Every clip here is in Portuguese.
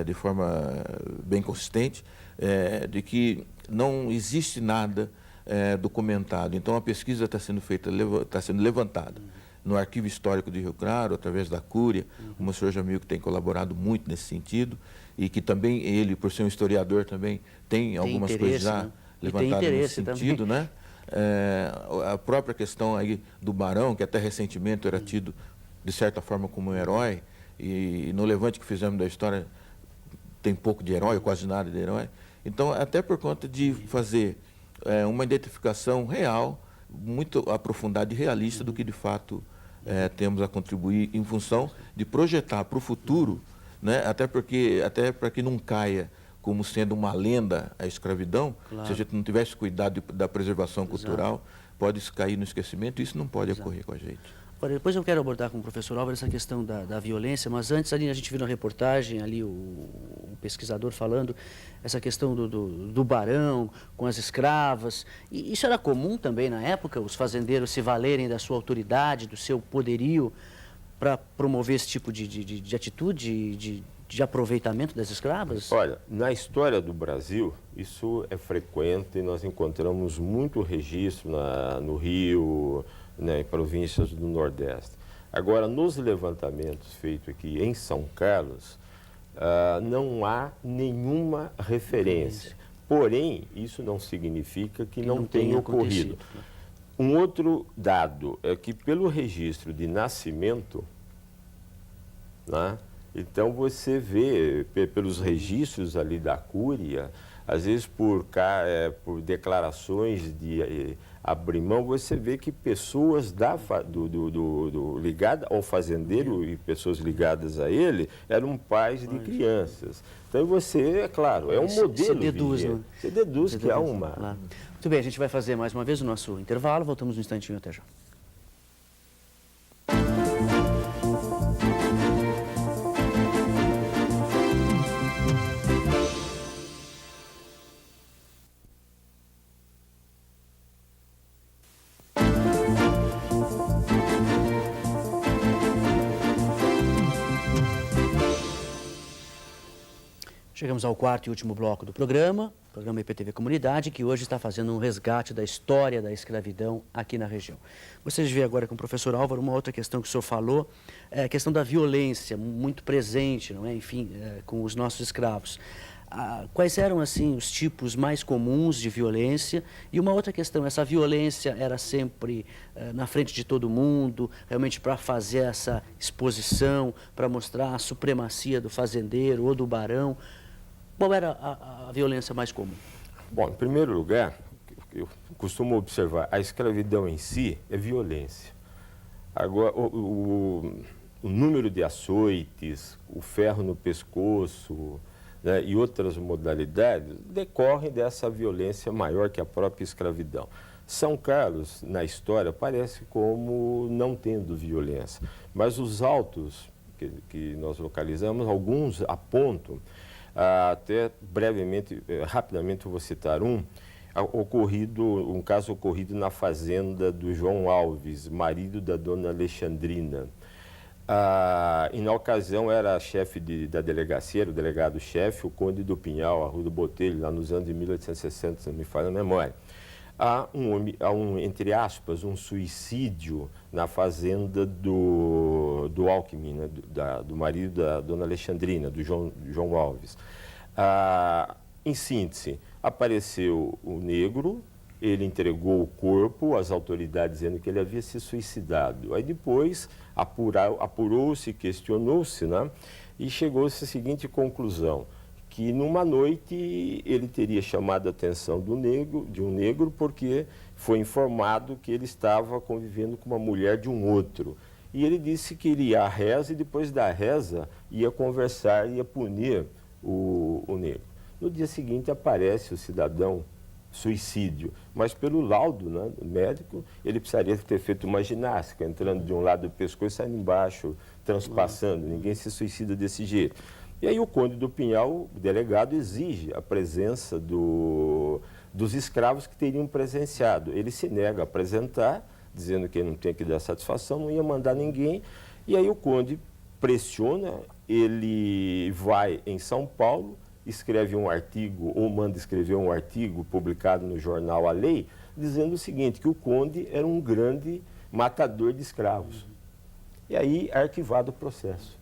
de forma bem consistente, de que não existe nada documentado. Então, a pesquisa está sendo feita, está sendo levantada no Arquivo Histórico de Rio Claro, através da Cúria. O Monsenhor Jamil que tem colaborado muito nesse sentido e que também ele, por ser um historiador, também tem algumas coisas já, né, levantadas nesse sentido, né? A própria questão aí do Barão, que até recentemente era tido, de certa forma, como um herói, e no levante que fizemos da história tem pouco de herói, quase nada de herói. Então, até por conta de fazer uma identificação real, muito aprofundada e realista do que, de fato, temos a contribuir em função de projetar para o futuro, né? Até para que não caia como sendo uma lenda a escravidão, claro. Se a gente não tivesse cuidado da preservação cultural, pode cair no esquecimento e isso não pode ocorrer com a gente. Agora, depois eu quero abordar com o professor Álvaro essa questão da violência, mas antes ali a gente viu na reportagem ali o pesquisador falando essa questão do barão com as escravas. E isso era comum também na época, os fazendeiros se valerem da sua autoridade, do seu poderio para promover esse tipo de atitude, de aproveitamento das escravas? Olha, na história do Brasil, isso é frequente, nós encontramos muito registro no Rio, né, em províncias do Nordeste. Agora, nos levantamentos feitos aqui em São Carlos, não há nenhuma referência. Porém, isso não significa que não tenha ocorrido. Um outro dado é que, pelo registro de nascimento, né, então você vê, pelos registros ali da Cúria, às vezes por declarações de abrir mão, você vê que pessoas ligadas ao fazendeiro e pessoas ligadas a ele eram pais de crianças. Então você, é claro, é um modelo. Você deduz, né? Você deduz que há uma... Claro. Muito bem, a gente vai fazer mais uma vez o nosso intervalo, voltamos um instantinho, até já. Chegamos ao quarto e último bloco do programa IPTV Comunidade, que hoje está fazendo um resgate da história da escravidão aqui na região. Vocês veem agora com o professor Álvaro uma outra questão que o senhor falou, a questão da violência, muito presente, não é? Enfim, com os nossos escravos. Quais eram, assim, os tipos mais comuns de violência? E uma outra questão, essa violência era sempre na frente de todo mundo, realmente para fazer essa exposição, para mostrar a supremacia do fazendeiro ou do barão? Qual era a violência mais comum? Bom, em primeiro lugar, eu costumo observar, a escravidão em si é violência. Agora, o número de açoites, o ferro no pescoço, né, e outras modalidades decorrem dessa violência maior que a própria escravidão. São Carlos, na história, parece como não tendo violência, mas os autos que nós localizamos, alguns apontam, até brevemente, rapidamente eu vou citar um caso ocorrido na fazenda do João Alves, marido da dona Alexandrina. E na ocasião era chefe da delegacia, era o delegado-chefe, o Conde do Pinhal, Arruda Botelho, lá nos anos de 1860, se não me falha a memória. Há entre aspas, um suicídio na fazenda do Alckmin, né, do marido da dona Alexandrina, do João Alves. Em síntese, apareceu o negro, ele entregou o corpo às autoridades dizendo que ele havia se suicidado. Aí depois apurou-se, questionou-se, né, e chegou-se à seguinte conclusão, que numa noite ele teria chamado a atenção de um negro porque foi informado que ele estava convivendo com uma mulher de um outro. E ele disse que iria à reza e depois da reza ia conversar, ia punir o negro. No dia seguinte aparece o cidadão suicídio, mas pelo laudo, né, médico, ele precisaria ter feito uma ginástica, entrando de um lado do pescoço e saindo embaixo, transpassando. Ninguém se suicida desse jeito. E aí o Conde do Pinhal, o delegado, exige a presença dos escravos que teriam presenciado. Ele se nega a apresentar, dizendo que ele não tinha que dar satisfação, não ia mandar ninguém. E aí o Conde pressiona ele vai em São Paulo, escreve um artigo, ou manda escrever um artigo publicado no jornal A Lei, dizendo o seguinte, que o conde era um grande matador de escravos. E aí é arquivado o processo.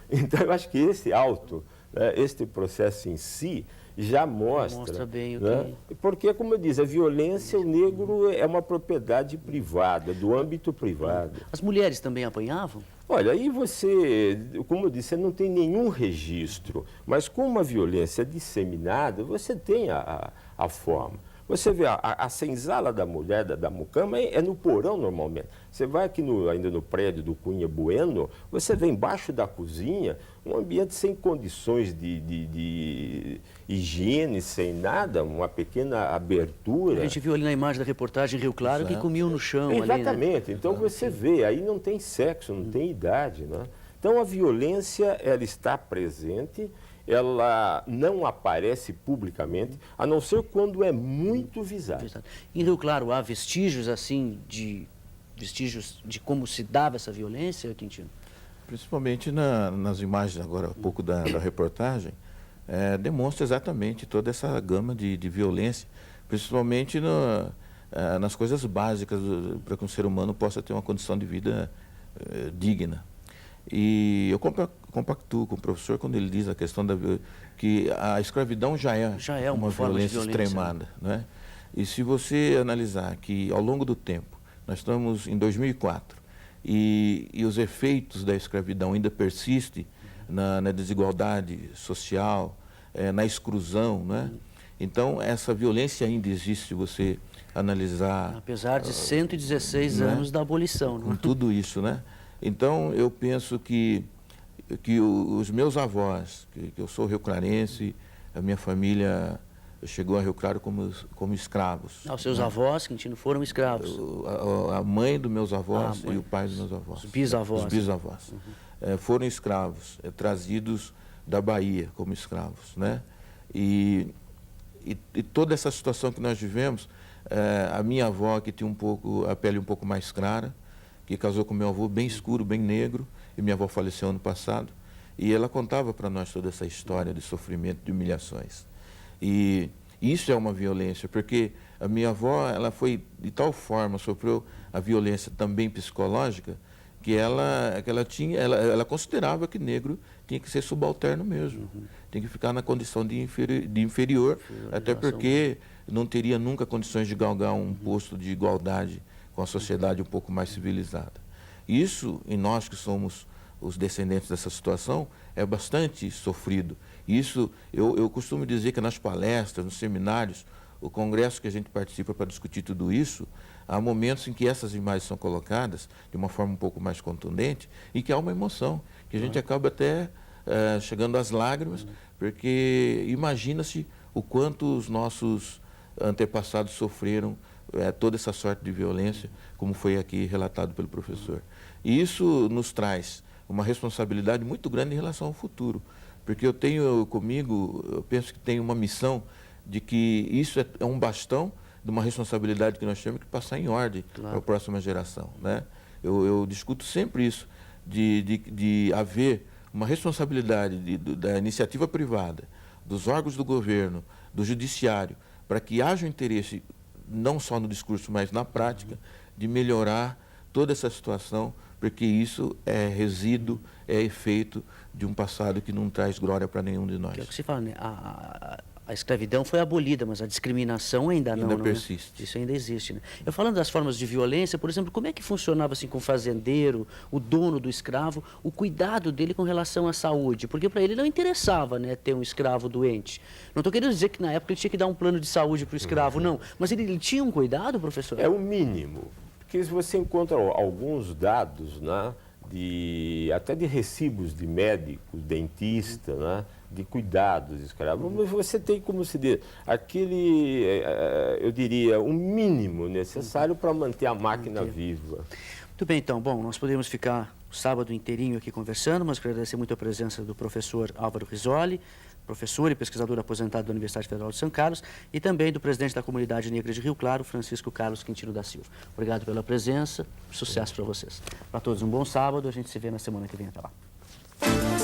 Então, eu acho que esse auto, né, este processo em si, já mostra bem o né? Porque, como eu disse, a violência, o negro é uma propriedade privada, do âmbito privado. As mulheres também apanhavam? Olha, aí você, como eu disse, você não tem nenhum registro, mas com uma violência disseminada, você tem a forma. Você vê, a senzala da mulher, da mucama, é no porão normalmente. Você vai aqui ainda no prédio do Cunha Bueno, você vê embaixo da cozinha um ambiente sem condições de higiene, sem nada, uma pequena abertura. A gente viu ali na imagem da reportagem em Rio Claro que comiam no chão. Exatamente. Ali, né? Então você vê, aí não tem sexo, não tem idade. Né? Então a violência, ela está presente, ela não aparece publicamente, a não ser quando é muito visada. Em Rio Claro há vestígios assim de como se dava essa violência, Quintino? Principalmente nas imagens agora, um pouco da reportagem, demonstra exatamente toda essa gama de violência, principalmente nas coisas básicas para que um ser humano possa ter uma condição de vida digna. E eu compactuo com o professor quando ele diz a questão que a escravidão já é uma violência extremada. Né? E se você analisar que ao longo do tempo, nós estamos em 2004, e os efeitos da escravidão ainda persistem na desigualdade social, na exclusão, né? Então essa violência ainda existe se você analisar... Apesar de 116 anos da abolição. Com tudo isso, né? Então, eu penso que os meus avós, que eu sou rio-clarense, a minha família chegou a Rio Claro como escravos. Os seus avós, Quintino, foram escravos? A mãe dos meus avós e o pai dos meus avós. Os bisavós. Os bisavós. Foram escravos, trazidos da Bahia como escravos, né? E toda essa situação que nós vivemos, a minha avó, que tinha a pele um pouco mais clara, que casou com meu avô bem escuro, bem negro, e minha avó faleceu ano passado, e ela contava para nós toda essa história de sofrimento, de humilhações. E isso é uma violência, porque a minha avó, ela foi de tal forma, sofreu a violência também psicológica, que ela considerava que negro tinha que ser subalterno mesmo, tem que ficar na condição de inferior, até porque não teria nunca condições de galgar um posto de igualdade com a sociedade um pouco mais civilizada. Isso, em nós que somos os descendentes dessa situação, é bastante sofrido. Isso, eu costumo dizer que nas palestras, nos seminários, o congresso que a gente participa para discutir tudo isso, há momentos em que essas imagens são colocadas de uma forma um pouco mais contundente e que há uma emoção, que a gente acaba até chegando às lágrimas, porque imagina-se o quanto os nossos antepassados sofreram toda essa sorte de violência, como foi aqui relatado pelo professor. E isso nos traz uma responsabilidade muito grande em relação ao futuro, porque eu penso que tenho uma missão de que isso é um bastão de uma responsabilidade que nós temos que passar em ordem para a próxima geração. Né? Eu discuto sempre isso, de haver uma responsabilidade da iniciativa privada, dos órgãos do governo, do judiciário, para que haja um interesse não só no discurso, mas na prática, de melhorar toda essa situação, porque isso é resíduo, é efeito de um passado que não traz glória para nenhum de nós. É o que se fala, né? A escravidão foi abolida, mas a discriminação ainda não. Ainda persiste. Né? Isso ainda existe. Né? Eu falando das formas de violência, por exemplo, como é que funcionava assim com o fazendeiro, o dono do escravo, o cuidado dele com relação à saúde? Porque para ele não interessava, né, ter um escravo doente. Não estou querendo dizer que na época ele tinha que dar um plano de saúde para o escravo, não. Mas ele tinha um cuidado, professor? É o mínimo. Porque se você encontra alguns dados, né, até de recibos de médicos, dentista, né, de cuidados escravos, você tem, como se diz, eu diria, o mínimo necessário para manter a máquina viva. Muito bem, então. Bom, nós podemos ficar o sábado inteirinho aqui conversando, mas quero agradecer muito a presença do professor Álvaro Risoli, professor e pesquisador aposentado da Universidade Federal de São Carlos, e também do presidente da Comunidade Negra de Rio Claro, Francisco Carlos Quintino da Silva. Obrigado pela presença, sucesso para vocês. Para todos um bom sábado, a gente se vê na semana que vem. Até lá. Música